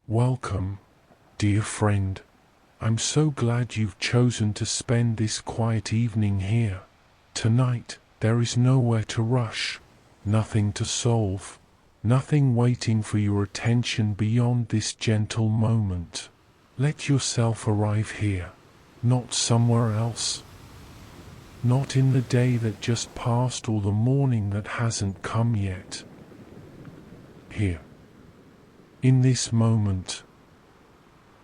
Welcome, dear friend. I'm so glad you've chosen to spend this quiet evening here. Tonight, there is nowhere to rush, nothing to solve, nothing waiting for your attention beyond this gentle moment. Let yourself arrive here, not somewhere else. Not in the day that just passed or the morning that hasn't come yet. Here. In this moment.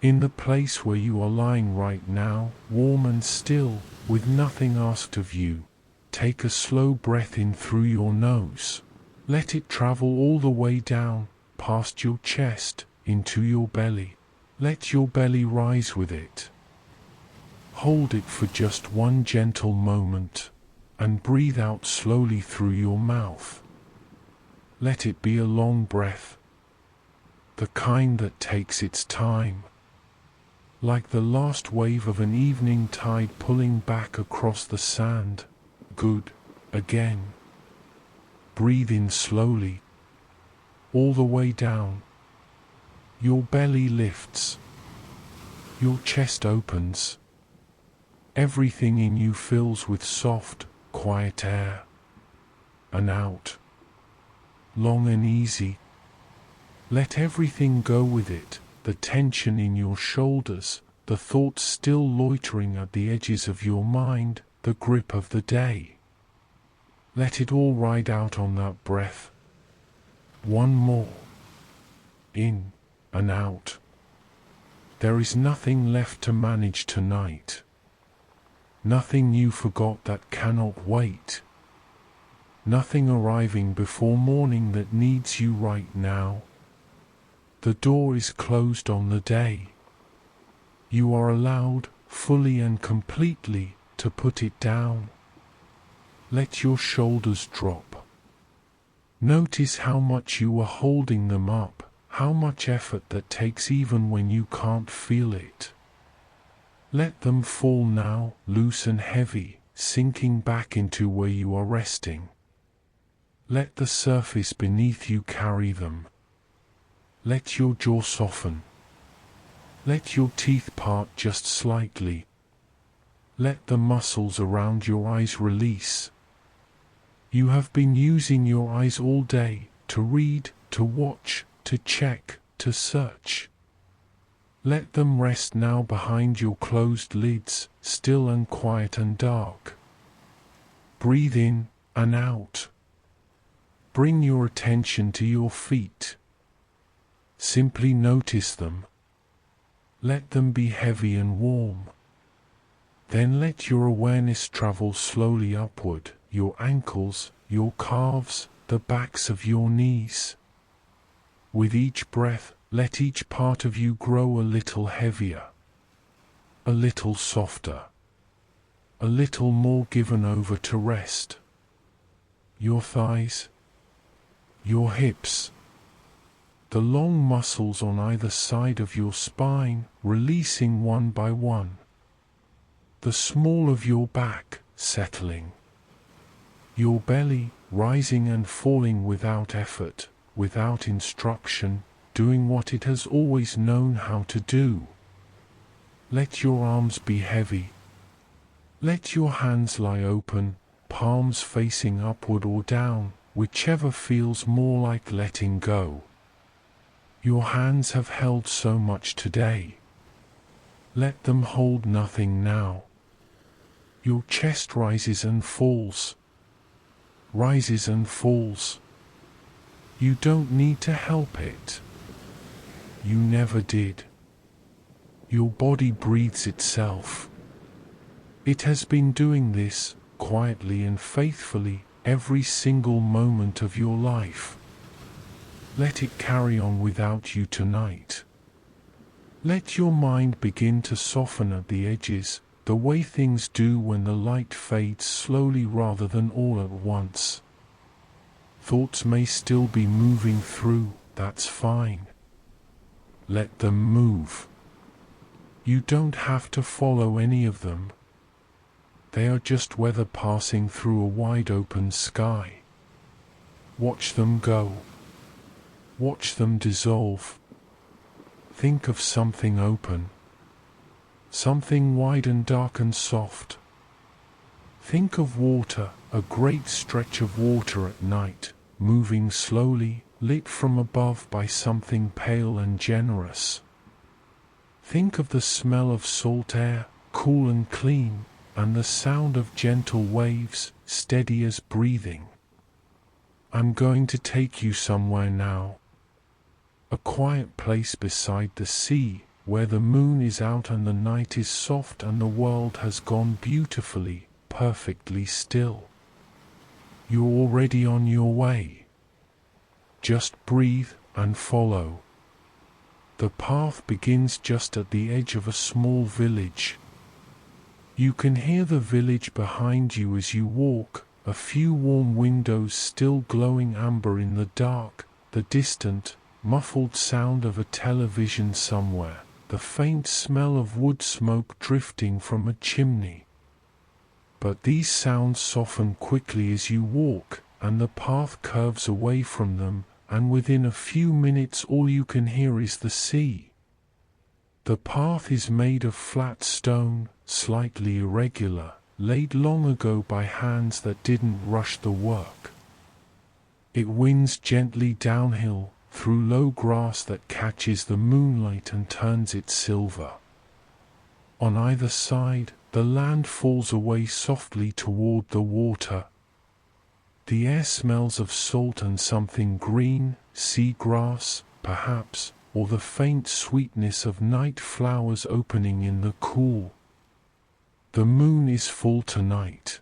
In the place where you are lying right now, warm and still, with nothing asked of you. Take a slow breath in through your nose. Let it travel all the way down, past your chest, into your belly. Let your belly rise with it. Hold it for just one gentle moment, and breathe out slowly through your mouth. Let it be a long breath, the kind that takes its time, like the last wave of an evening tide pulling back across the sand. Good. Again. Breathe in slowly, all the way down. Your belly lifts. Your chest opens. Everything in you fills with soft, quiet air. And out. Long and easy. Let everything go with it, the tension in your shoulders, the thoughts still loitering at the edges of your mind, the grip of the day. Let it all ride out on that breath. One more. In and out. There is nothing left to manage tonight. Nothing you forgot that cannot wait. Nothing arriving before morning that needs you right now. The door is closed on the day. You are allowed, fully and completely, to put it down. Let your shoulders drop. Notice how much you are holding them up, how much effort that takes even when you can't feel it. Let them fall now, loose and heavy, sinking back into where you are resting. Let the surface beneath you carry them. Let your jaw soften. Let your teeth part just slightly. Let the muscles around your eyes release. You have been using your eyes all day, to read, to watch, to check, to search. Let them rest now behind your closed lids, still and quiet and dark. Breathe in and out. Bring your attention to your feet. Simply notice them. Let them be heavy and warm. Then let your awareness travel slowly upward, your ankles, your calves, the backs of your knees. With each breath, let each part of you grow a little heavier, a little softer, a little more given over to rest. Your thighs, your hips, the long muscles on either side of your spine, releasing one by one. The small of your back, settling. Your belly, rising and falling without effort, without instruction, doing what it has always known how to do. Let your arms be heavy. Let your hands lie open, palms facing upward or down, whichever feels more like letting go. Your hands have held so much today. Let them hold nothing now. Your chest rises and falls. Rises and falls. You don't need to help it. You never did. Your body breathes itself. It has been doing this, quietly and faithfully, every single moment of your life. Let it carry on without you tonight. Let your mind begin to soften at the edges, the way things do when the light fades slowly rather than all at once. Thoughts may still be moving through, that's fine. Let them move. You don't have to follow any of them. They are just weather passing through a wide open sky. Watch them go. Watch them dissolve. think of something open. Something wide and dark and soft. Think of water, a great stretch of water at night, moving slowly, lit from above by something pale and generous. Think of the smell of salt air, cool and clean, and the sound of gentle waves, steady as breathing. I'm going to take you somewhere now. A quiet place beside the sea, where the moon is out and the night is soft and the world has gone beautifully, perfectly still. You're already on your way. Just breathe and follow. The path begins just at the edge of a small village. You can hear the village behind you as you walk, a few warm windows still glowing amber in the dark, the distant, muffled sound of a television somewhere, the faint smell of wood smoke drifting from a chimney. But these sounds soften quickly as you walk, and the path curves away from them, and within a few minutes all you can hear is the sea. The path is made of flat stone, slightly irregular, laid long ago by hands that didn't rush the work. It winds gently downhill, through low grass that catches the moonlight and turns it silver. On either side, the land falls away softly toward the water. The air smells of salt and something green, sea grass, perhaps, or the faint sweetness of night flowers opening in the cool. The moon is full tonight.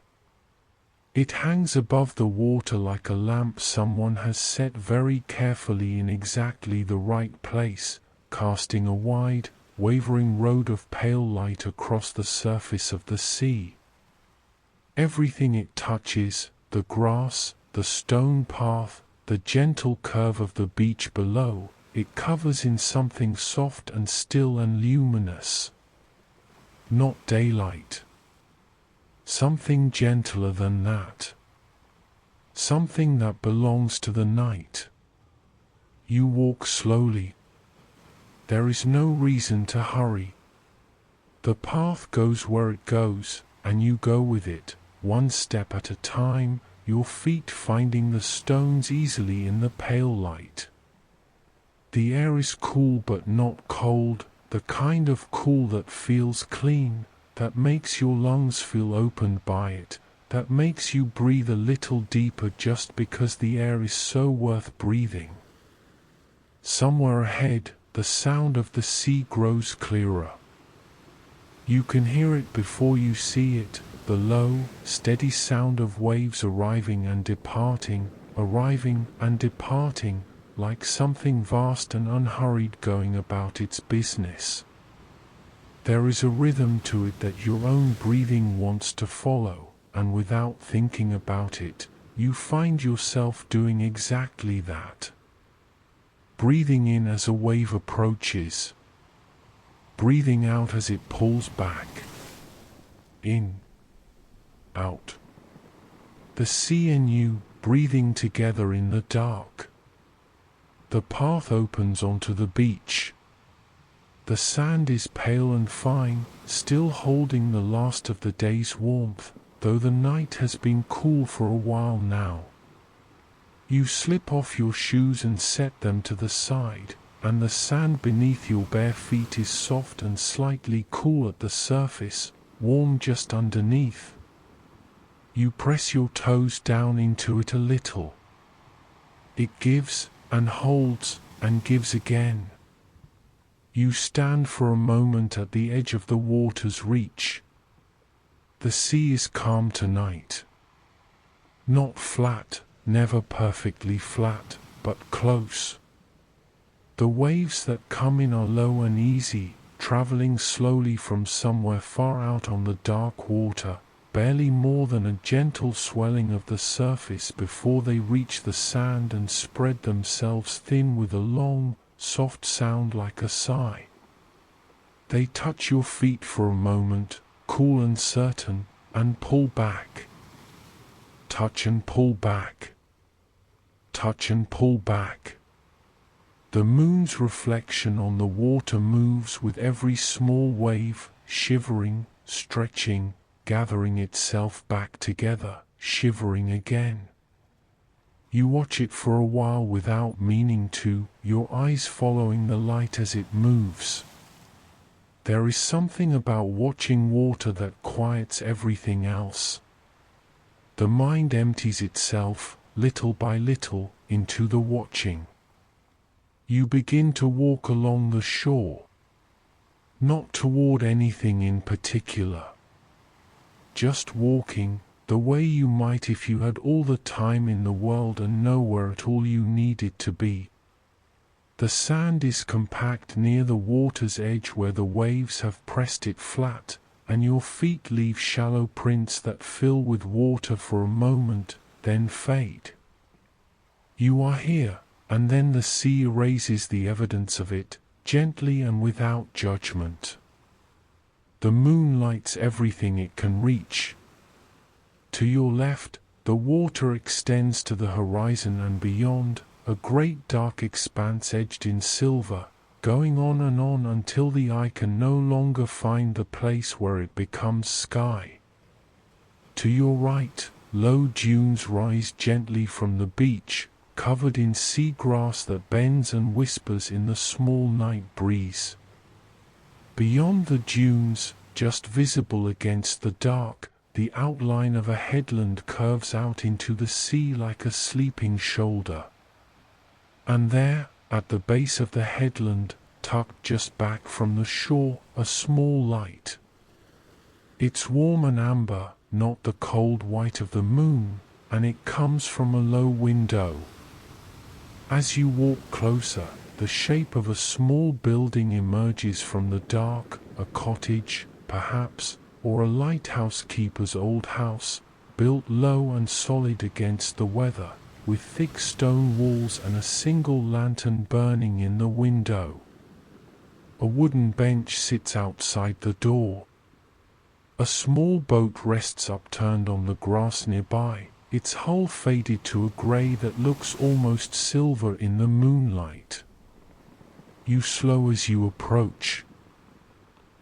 It hangs above the water like a lamp someone has set very carefully in exactly the right place, casting a wide, wavering road of pale light across the surface of the sea. Everything it touches, the grass, the stone path, the gentle curve of the beach below, it covers in something soft and still and luminous. Not daylight. Something gentler than that. Something that belongs to the night. You walk slowly. There is no reason to hurry. The path goes where it goes, and you go with it, one step at a time, your feet finding the stones easily in the pale light. The air is cool but not cold, the kind of cool that feels clean, that makes your lungs feel opened by it, that makes you breathe a little deeper just because the air is so worth breathing. Somewhere ahead, the sound of the sea grows clearer. You can hear it before you see it, the low, steady sound of waves arriving and departing, like something vast and unhurried going about its business. There is a rhythm to it that your own breathing wants to follow, and without thinking about it, you find yourself doing exactly that. Breathing in as a wave approaches. Breathing out as it pulls back. In. Out. The sea and you, breathing together in the dark. The path opens onto the beach. The sand is pale and fine, still holding the last of the day's warmth, though the night has been cool for a while now. You slip off your shoes and set them to the side, and the sand beneath your bare feet is soft and slightly cool at the surface, warm just underneath. You press your toes down into it a little. It gives and holds and gives again. You stand for a moment at the edge of the water's reach. The sea is calm tonight. Not flat, never perfectly flat, but close. The waves that come in are low and easy, traveling slowly from somewhere far out on the dark water, barely more than a gentle swelling of the surface before they reach the sand and spread themselves thin with a long, soft sound like a sigh. They touch your feet for a moment, cool and certain, and pull back. Touch and pull back. Touch and pull back. The moon's reflection on the water moves with every small wave, shivering, stretching, gathering itself back together, shivering again. You watch it for a while without meaning to, your eyes following the light as it moves. There is something about watching water that quiets everything else. The mind empties itself, little by little, into the watching. You begin to walk along the shore. Not toward anything in particular. Just walking, the way you might if you had all the time in the world and nowhere at all you needed to be. The sand is compact near the water's edge where the waves have pressed it flat, and your feet leave shallow prints that fill with water for a moment, then fade. You are here, and then the sea erases the evidence of it, gently and without judgment. The moon lights everything it can reach. To your left, the water extends to the horizon and beyond, a great dark expanse edged in silver, going on until the eye can no longer find the place where it becomes sky. To your right, low dunes rise gently from the beach, covered in sea grass that bends and whispers in the small night breeze. Beyond the dunes, just visible against the dark, the outline of a headland curves out into the sea like a sleeping shoulder. And there, at the base of the headland, tucked just back from the shore, a small light. It's warm and amber, not the cold white of the moon, and it comes from a low window. As you walk closer, the shape of a small building emerges from the dark, a cottage, perhaps, or a lighthouse keeper's old house, built low and solid against the weather, with thick stone walls and a single lantern burning in the window. A wooden bench sits outside the door. A small boat rests upturned on the grass nearby, its hull faded to a grey that looks almost silver in the moonlight. You slow as you approach.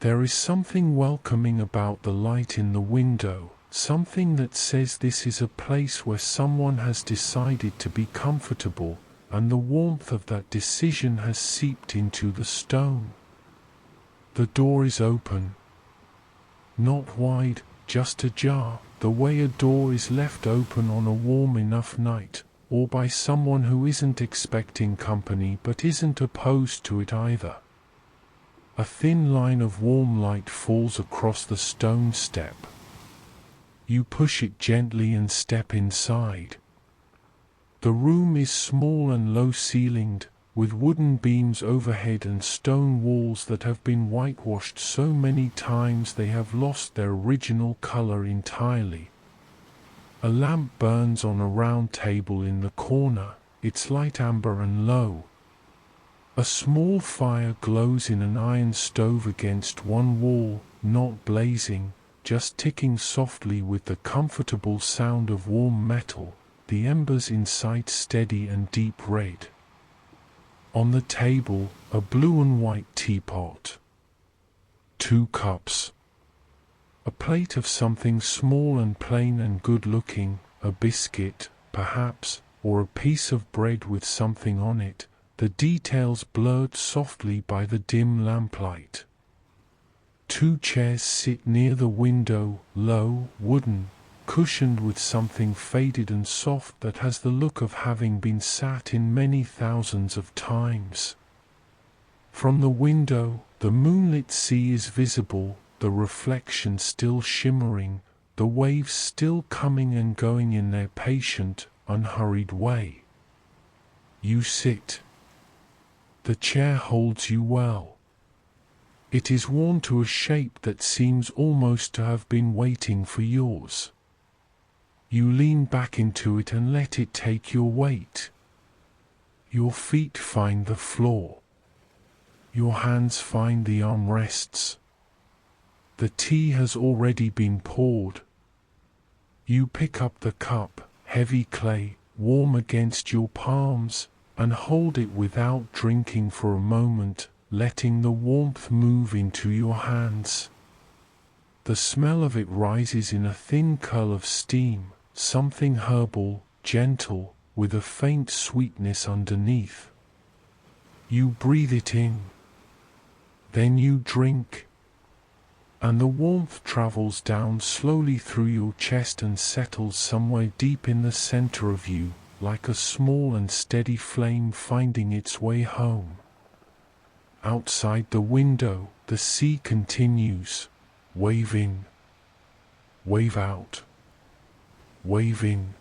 There is something welcoming about the light in the window, something that says this is a place where someone has decided to be comfortable, and the warmth of that decision has seeped into the stone. The door is open. Not wide, just ajar, the way a door is left open on a warm enough night, or by someone who isn't expecting company but isn't opposed to it either. A thin line of warm light falls across the stone step. You push it gently and step inside. The room is small and low-ceilinged, with wooden beams overhead and stone walls that have been whitewashed so many times they have lost their original color entirely. A lamp burns on a round table in the corner, its light amber and low. A small fire glows in an iron stove against one wall, not blazing, just ticking softly with the comfortable sound of warm metal, the embers inside steady and deep red. On the table, a blue and white teapot. 2 cups. A plate of something small and plain and good-looking, a biscuit, perhaps, or a piece of bread with something on it, the details blurred softly by the dim lamplight. 2 chairs sit near the window, low, wooden, cushioned with something faded and soft that has the look of having been sat in many thousands of times. From the window, the moonlit sea is visible, the reflection still shimmering, the waves still coming and going in their patient, unhurried way. You sit. The chair holds you well. It is worn to a shape that seems almost to have been waiting for yours. You lean back into it and let it take your weight. Your feet find the floor. Your hands find the armrests. The tea has already been poured. You pick up the cup, heavy clay, warm against your palms, and hold it without drinking for a moment, letting the warmth move into your hands. The smell of it rises in a thin curl of steam, something herbal, gentle, with a faint sweetness underneath. You breathe it in. Then you drink. And the warmth travels down slowly through your chest and settles somewhere deep in the center of you, like a small and steady flame finding its way home. Outside the window, the sea continues. Wave in, wave out, wave in,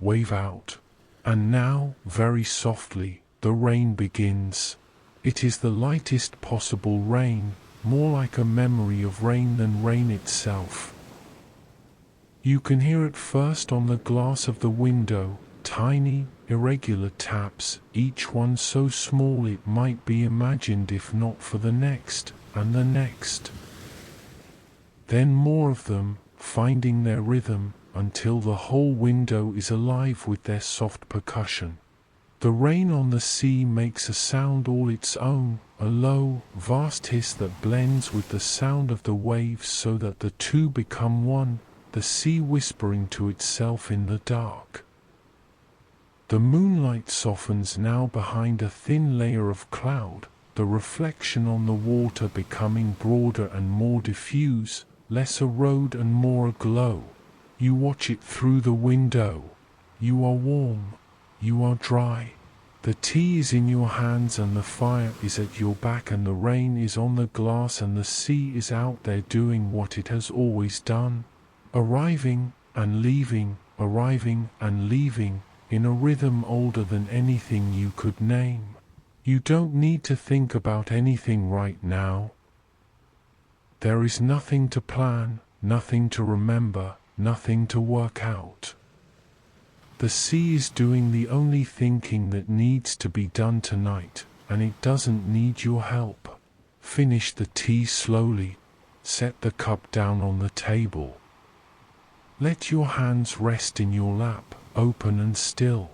wave out. And now, very softly, the rain begins. It is the lightest possible rain, more like a memory of rain than rain itself. You can hear it first on the glass of the window, tiny, irregular taps, each one so small it might be imagined if not for the next, and the next. Then more of them, finding their rhythm, until the whole window is alive with their soft percussion. The rain on the sea makes a sound all its own, a low, vast hiss that blends with the sound of the waves so that the two become one, the sea whispering to itself in the dark. The moonlight softens now behind a thin layer of cloud, the reflection on the water becoming broader and more diffuse, less a road and more aglow. You watch it through the window. You are warm. You are dry. The tea is in your hands and the fire is at your back and the rain is on the glass and the sea is out there doing what it has always done. Arriving and leaving, in a rhythm older than anything you could name. You don't need to think about anything right now. There is nothing to plan, nothing to remember, nothing to work out. The sea is doing the only thinking that needs to be done tonight, and it doesn't need your help. Finish the tea slowly. Set the cup down on the table. Let your hands rest in your lap, open and still.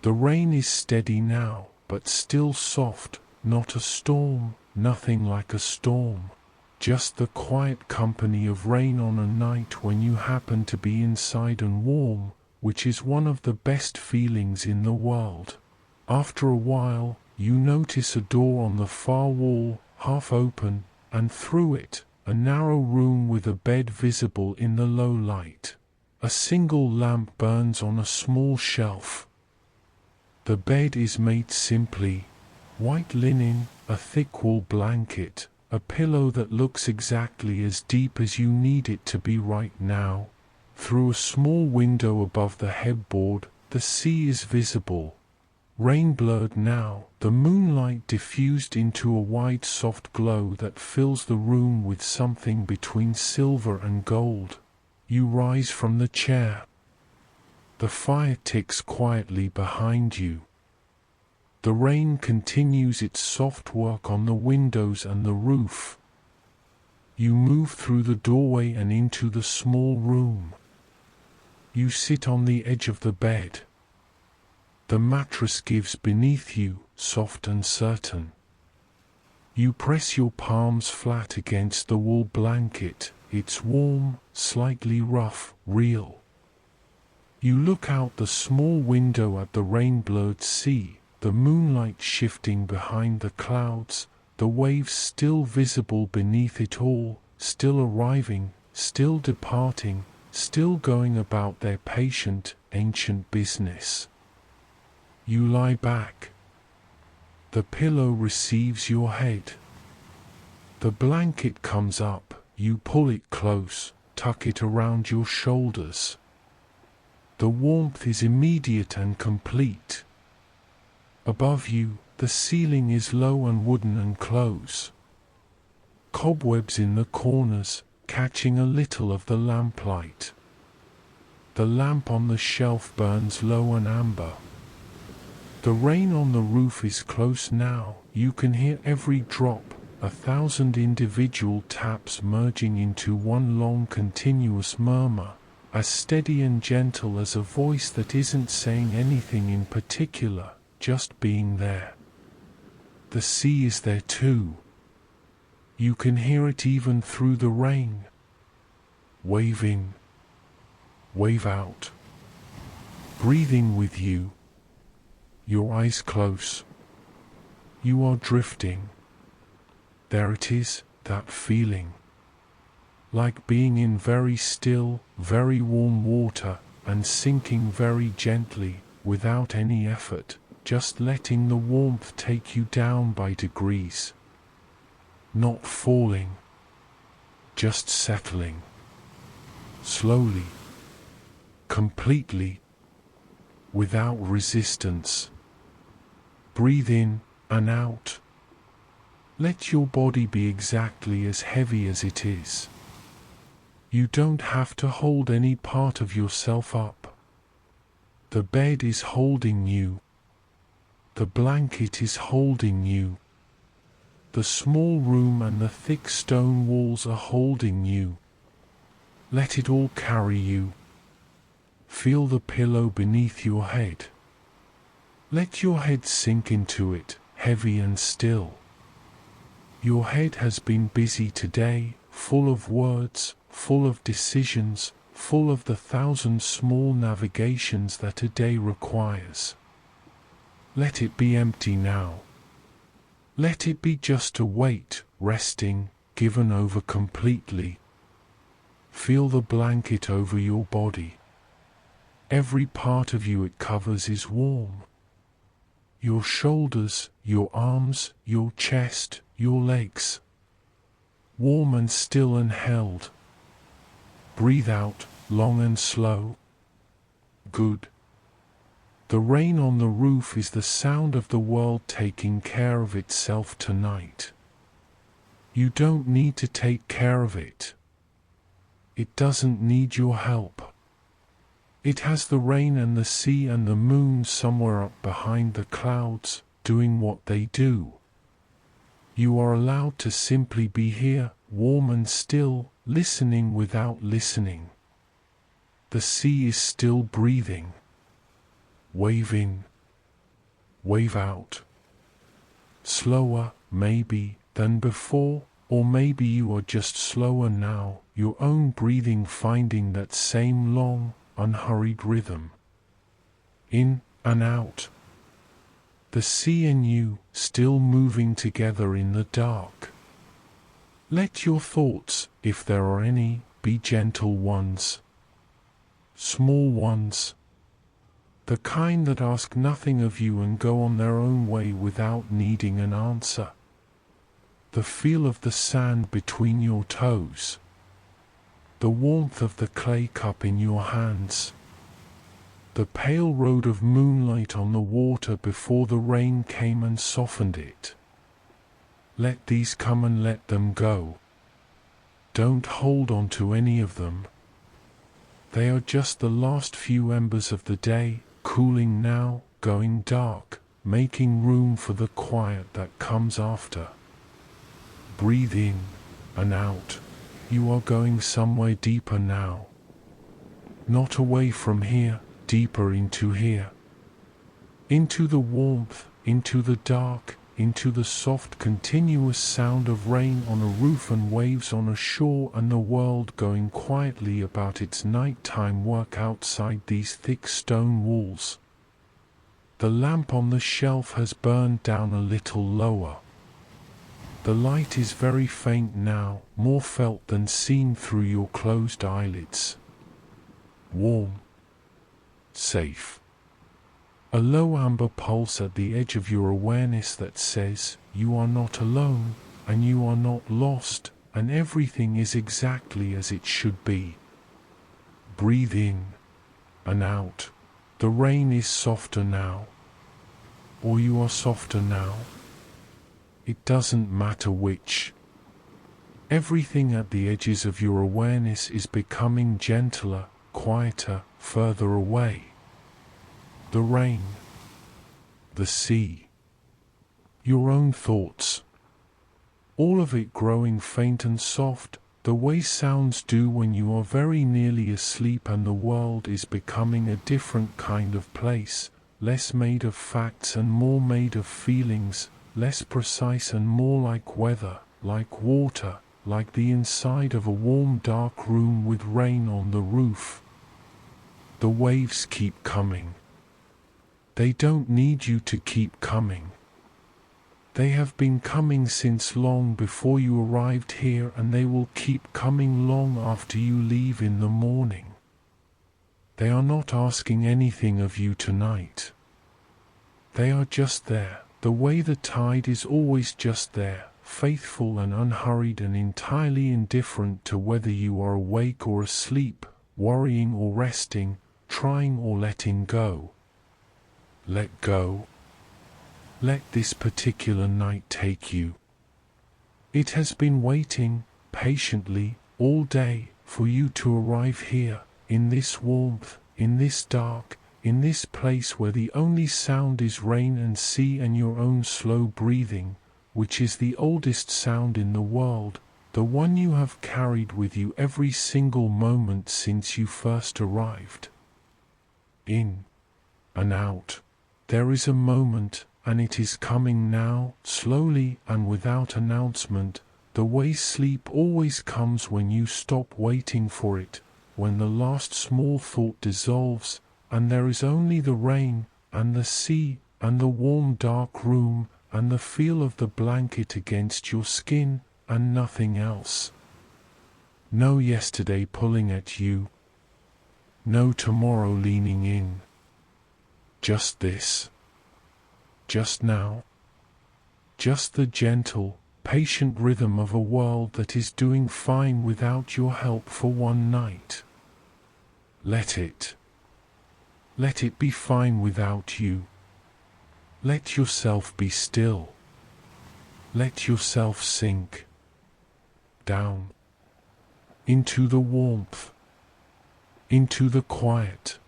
The rain is steady now, but still soft, not a storm, nothing like a storm. Just the quiet company of rain on a night when you happen to be inside and warm, which is one of the best feelings in the world. After a while, you notice a door on the far wall, half open, and through it, a narrow room with a bed visible in the low light. A single lamp burns on a small shelf. The bed is made simply. White linen, a thick wool blanket, a pillow that looks exactly as deep as you need it to be right now. Through a small window above the headboard, the sea is visible. Rain blurred now, the moonlight diffused into a wide soft glow that fills the room with something between silver and gold. You rise from the chair. The fire ticks quietly behind you. The rain continues its soft work on the windows and the roof. You move through the doorway and into the small room. You sit on the edge of the bed. The mattress gives beneath you, soft and certain. You press your palms flat against the wool blanket. It's warm, slightly rough, real. You look out the small window at the rain-blurred sea, the moonlight shifting behind the clouds, the waves still visible beneath it all, still arriving, still departing, still going about their patient, ancient business. You lie back. The pillow receives your head. The blanket comes up, you pull it close, tuck it around your shoulders. The warmth is immediate and complete. Above you, the ceiling is low and wooden and close. Cobwebs in the corners, catching a little of the lamplight. The lamp on the shelf burns low and amber. The rain on the roof is close now. You can hear every drop, 1,000 individual taps merging into one long continuous murmur, as steady and gentle as a voice that isn't saying anything in particular, just being there. The sea is there too. You can hear it even through the rain. Wave in, wave out. Breathing with you. Your eyes close. You are drifting. There it is, that feeling. Like being in very still, very warm water and sinking very gently, without any effort, just letting the warmth take you down by degrees. Not falling, just settling. Slowly, completely, without resistance. Breathe in and out. Let your body be exactly as heavy as it is. You don't have to hold any part of yourself up. The bed is holding you. The blanket is holding you. The small room and the thick stone walls are holding you. Let it all carry you. Feel the pillow beneath your head. Let your head sink into it, heavy and still. Your head has been busy today, full of words, full of decisions, full of the 1,000 small navigations that a day requires. Let it be empty now. Let it be just a weight, resting, given over completely. Feel the blanket over your body. Every part of you it covers is warm. Your shoulders, your arms, your chest, your legs. Warm and still and held. Breathe out, long and slow. Good. The rain on the roof is the sound of the world taking care of itself tonight. You don't need to take care of it. It doesn't need your help. It has the rain and the sea and the moon somewhere up behind the clouds, doing what they do. You are allowed to simply be here, warm and still, listening without listening. The sea is still breathing. Wave in, wave out. Slower, maybe, than before, or maybe you are just slower now, your own breathing finding that same long, unhurried rhythm. In and out. The sea and you, still moving together in the dark. Let your thoughts, if there are any, be gentle ones. Small ones. The kind that ask nothing of you and go on their own way without needing an answer. The feel of the sand between your toes. The warmth of the clay cup in your hands. The pale road of moonlight on the water before the rain came and softened it. Let these come and let them go. Don't hold on to any of them. They are just the last few embers of the day, cooling now, going dark, making room for the quiet that comes after. Breathe in and out. You are going somewhere deeper now. Not away from here, deeper into here. Into the warmth, into the dark, into the soft continuous sound of rain on a roof and waves on a shore and the world going quietly about its nighttime work outside these thick stone walls. The lamp on the shelf has burned down a little lower. The light is very faint now, more felt than seen through your closed eyelids. Warm. Safe. A low amber pulse at the edge of your awareness that says, you are not alone, and you are not lost, and everything is exactly as it should be. Breathe in and out. The rain is softer now. Or you are softer now. It doesn't matter which. Everything at the edges of your awareness is becoming gentler, quieter, further away. The rain, the sea, your own thoughts, all of it growing faint and soft, the way sounds do when you are very nearly asleep and the world is becoming a different kind of place, less made of facts and more made of feelings, less precise and more like weather, like water, like the inside of a warm dark room with rain on the roof. The waves keep coming. They don't need you to keep coming. They have been coming since long before you arrived here, and they will keep coming long after you leave in the morning. They are not asking anything of you tonight. They are just there, the way the tide is always just there, faithful and unhurried and entirely indifferent to whether you are awake or asleep, worrying or resting, trying or letting go. Let go. Let this particular night take you. It has been waiting, patiently, all day, for you to arrive here, in this warmth, in this dark, in this place where the only sound is rain and sea and your own slow breathing, which is the oldest sound in the world, the one you have carried with you every single moment since you first arrived. In and out. There is a moment, and it is coming now, slowly and without announcement, the way sleep always comes when you stop waiting for it, when the last small thought dissolves, and there is only the rain, and the sea, and the warm dark room, and the feel of the blanket against your skin, and nothing else. No yesterday pulling at you. No tomorrow leaning in. Just this. Just now. Just the gentle, patient rhythm of a world that is doing fine without your help for one night. Let it. Let it be fine without you. Let yourself be still. Let yourself sink down into the warmth, into the quiet,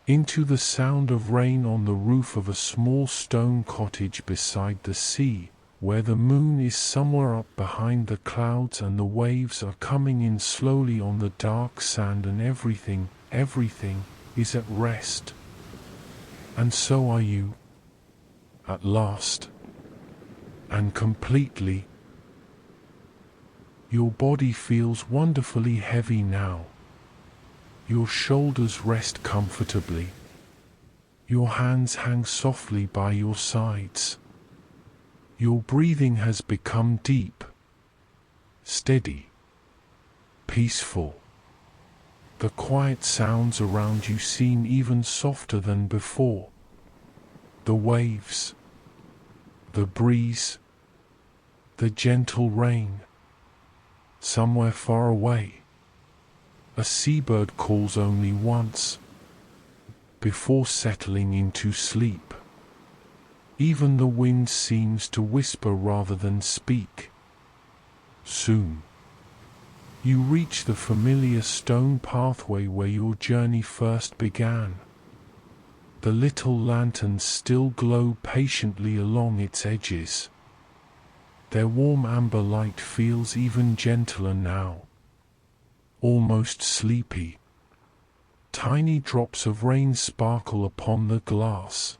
into the sound of rain on the roof of a small stone cottage beside the sea, where the moon is somewhere up behind the clouds and the waves are coming in slowly on the dark sand, and everything is at rest. And so are you, at last, and completely. Your body feels wonderfully heavy now. Your shoulders rest comfortably. Your hands hang softly by your sides. Your breathing has become deep, steady, peaceful. The quiet sounds around you seem even softer than before. The waves, the breeze, the gentle rain. Somewhere far away, a seabird calls only once, before settling into sleep. Even the wind seems to whisper rather than speak. Soon, you reach the familiar stone pathway where your journey first began. The little lanterns still glow patiently along its edges. Their warm amber light feels even gentler now, almost sleepy. Tiny drops of rain sparkle upon the glass.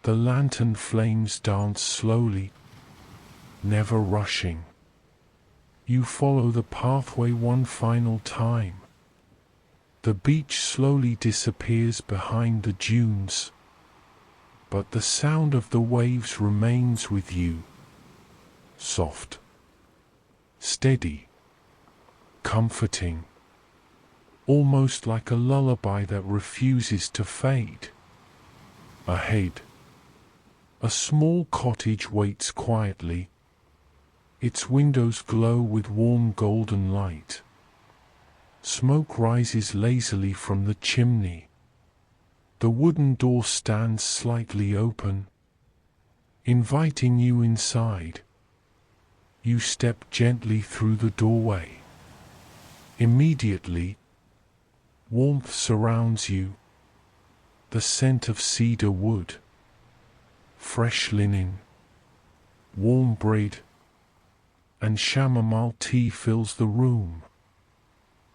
The lantern flames dance slowly, never rushing. You follow the pathway one final time. The beach slowly disappears behind the dunes, but the sound of the waves remains with you. Soft, steady, comforting, almost like a lullaby that refuses to fade. Ahead, a small cottage waits quietly. Its windows glow with warm golden light. Smoke rises lazily from the chimney. The wooden door stands slightly open, inviting you inside. You step gently through the doorway. Immediately, warmth surrounds you. The scent of cedar wood, fresh linen, warm bread, and chamomile tea fills the room.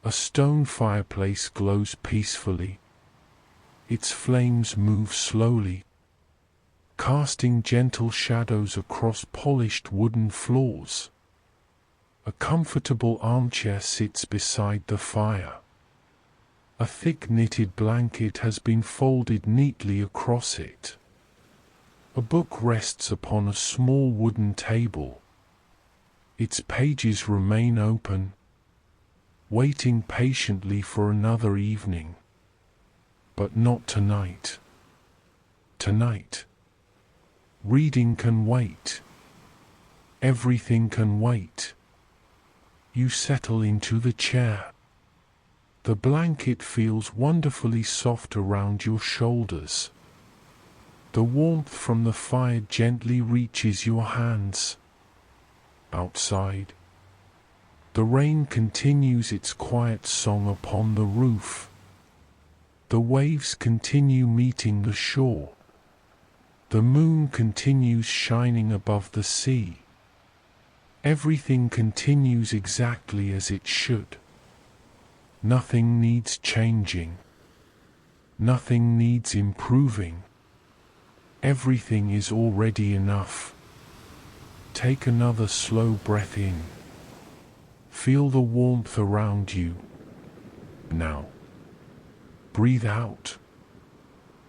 A stone fireplace glows peacefully. Its flames move slowly, casting gentle shadows across polished wooden floors. A comfortable armchair sits beside the fire. A thick knitted blanket has been folded neatly across it. A book rests upon a small wooden table. Its pages remain open, waiting patiently for another evening. But not tonight. Tonight, reading can wait. Everything can wait. You settle into the chair. The blanket feels wonderfully soft around your shoulders. The warmth from the fire gently reaches your hands. Outside, the rain continues its quiet song upon the roof. The waves continue meeting the shore. The moon continues shining above the sea. Everything continues exactly as it should. Nothing needs changing. Nothing needs improving. Everything is already enough. Take another slow breath in. Feel the warmth around you. Now, breathe out.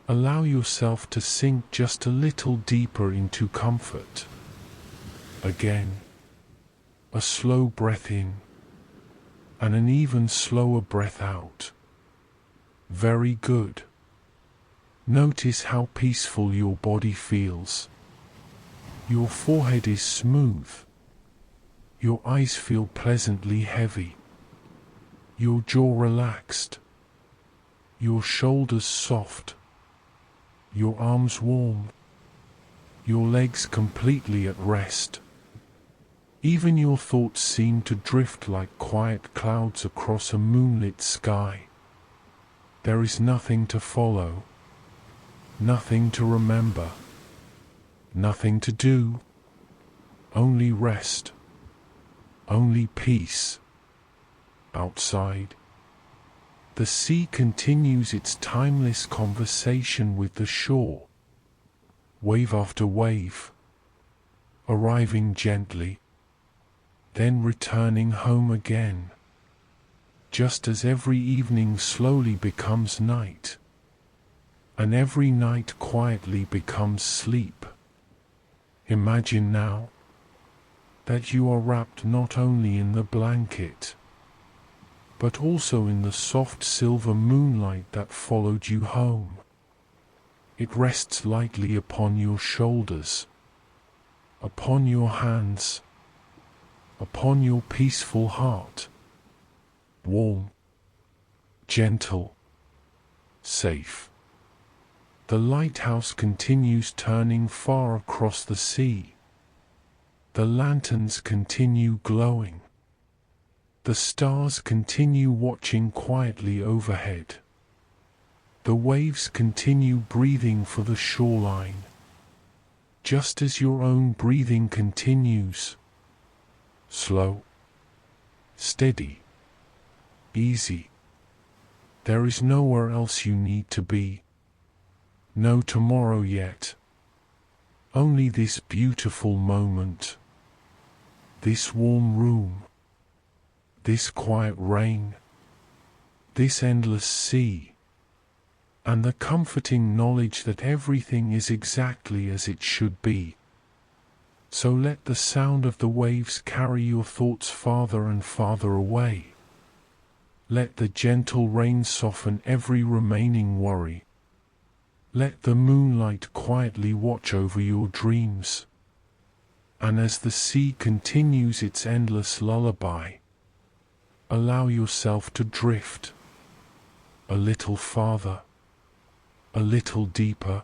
Allow yourself to sink just a little deeper into comfort. Again, a slow breath in, and an even slower breath out. Very good. Notice how peaceful your body feels. Your forehead is smooth. Your eyes feel pleasantly heavy. Your jaw relaxed. Your shoulders soft. Your arms warm. Your legs completely at rest. Even your thoughts seem to drift like quiet clouds across a moonlit sky. There is nothing to follow, nothing to remember, nothing to do, only rest, only peace. Outside, the sea continues its timeless conversation with the shore, wave after wave, arriving gently, then returning home again, just as every evening slowly becomes night, and every night quietly becomes sleep. Imagine now that you are wrapped not only in the blanket, but also in the soft silver moonlight that followed you home. It rests lightly upon your shoulders, upon your hands, upon your peaceful heart. Warm, gentle, safe. The lighthouse continues turning far across the sea. The lanterns continue glowing. The stars continue watching quietly overhead. The waves continue breathing for the shoreline, just as your own breathing continues. Slow, steady, easy. There is nowhere else you need to be. No tomorrow yet. Only this beautiful moment. This warm room. This quiet rain. This endless sea. And the comforting knowledge that everything is exactly as it should be. So let the sound of the waves carry your thoughts farther and farther away. Let the gentle rain soften every remaining worry. Let the moonlight quietly watch over your dreams. And as the sea continues its endless lullaby, allow yourself to drift a little farther, a little deeper,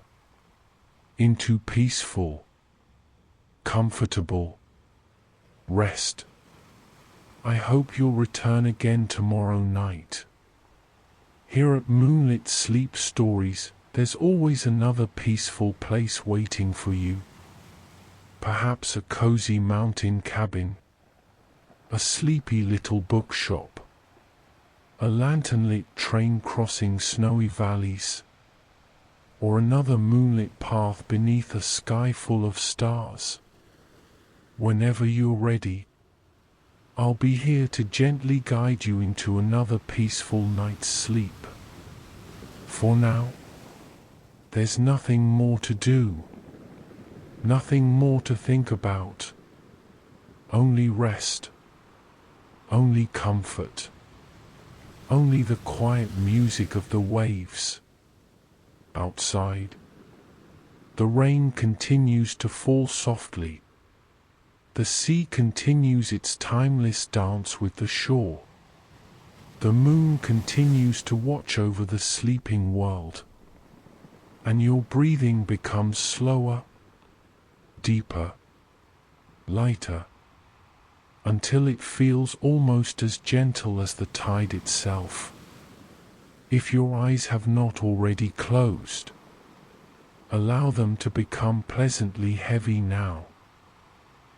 into peaceful, comfortable rest. I hope you'll return again tomorrow night. Here at Moonlit Sleep Stories, there's always another peaceful place waiting for you. Perhaps a cozy mountain cabin, a sleepy little bookshop, a lantern-lit train crossing snowy valleys, or another moonlit path beneath a sky full of stars. Whenever you're ready, I'll be here to gently guide you into another peaceful night's sleep. For now, there's nothing more to do, nothing more to think about, only rest, only comfort, only the quiet music of the waves. Outside, the rain continues to fall softly. The sea continues its timeless dance with the shore. The moon continues to watch over the sleeping world. And your breathing becomes slower, deeper, lighter, until it feels almost as gentle as the tide itself. If your eyes have not already closed, allow them to become pleasantly heavy now.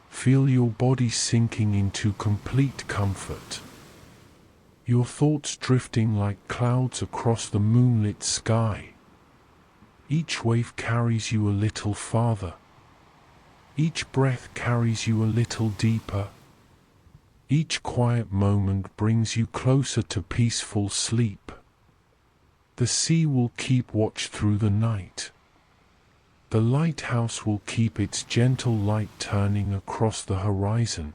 Feel your body sinking into complete comfort. Your thoughts drifting like clouds across the moonlit sky. Each wave carries you a little farther. Each breath carries you a little deeper. Each quiet moment brings you closer to peaceful sleep. The sea will keep watch through the night. The lighthouse will keep its gentle light turning across the horizon.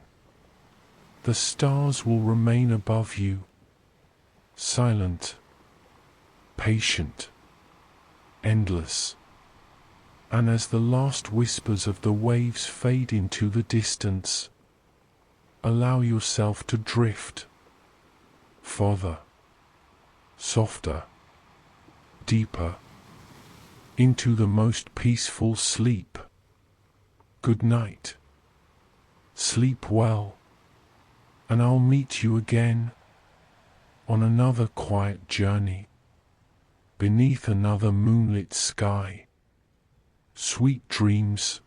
The stars will remain above you, silent, patient, endless. And as the last whispers of the waves fade into the distance, allow yourself to drift farther, softer, deeper, into the most peaceful sleep. Good night. Sleep well, and I'll meet you again on another quiet journey beneath another moonlit sky. Sweet dreams.